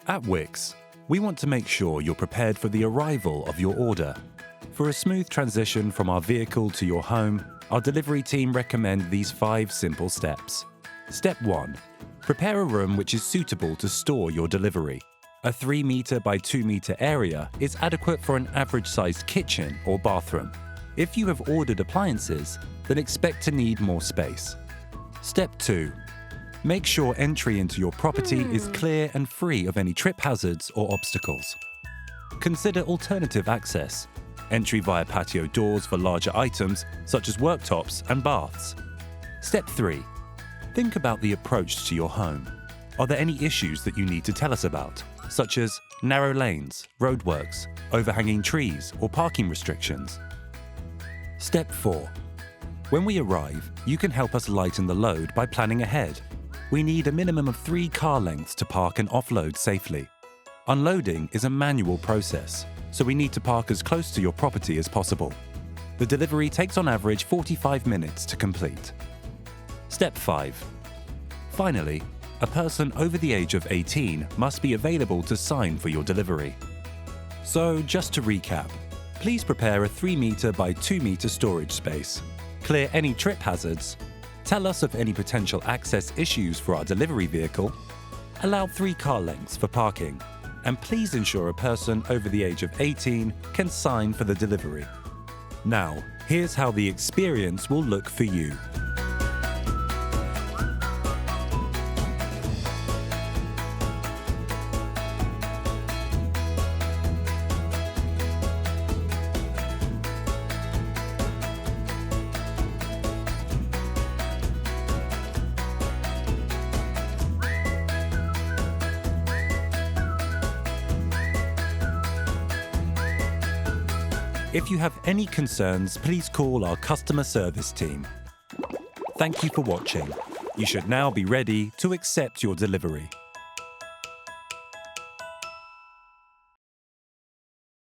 At Wickes, we want to make sure you're prepared for the arrival of your order. For a smooth transition from our vehicle to your home, our delivery team recommend these 5 simple steps. Step 1. Prepare a room which is suitable to store your delivery. A 3 by 2 area is adequate for an average-sized kitchen or bathroom. If you have ordered appliances, then expect to need more space. Step 2. Make sure entry into your property is clear and free of any trip hazards or obstacles. Consider alternative access. Entry via patio doors for larger items such as worktops and baths. Step 3. Think about the approach to your home. Are there any issues that you need to tell us about, such as narrow lanes, roadworks, overhanging trees, or parking restrictions? Step 4. When we arrive, you can help us lighten the load by planning ahead. We need a minimum of 3 car lengths to park and offload safely. Unloading is a manual process, so we need to park as close to your property as possible. The delivery takes on average 45 minutes to complete. Step 5. Finally, a person over the age of 18 must be available to sign for your delivery. So, just to recap, please prepare a 3 by 2 storage space, clear any trip hazards, tell us of any potential access issues for our delivery vehicle, allow 3 car lengths for parking, and please ensure a person over the age of 18 can sign for the delivery. Now, here's how the experience will look for you. If you have any concerns, please call our customer service team. Thank you for watching. You should now be ready to accept your delivery.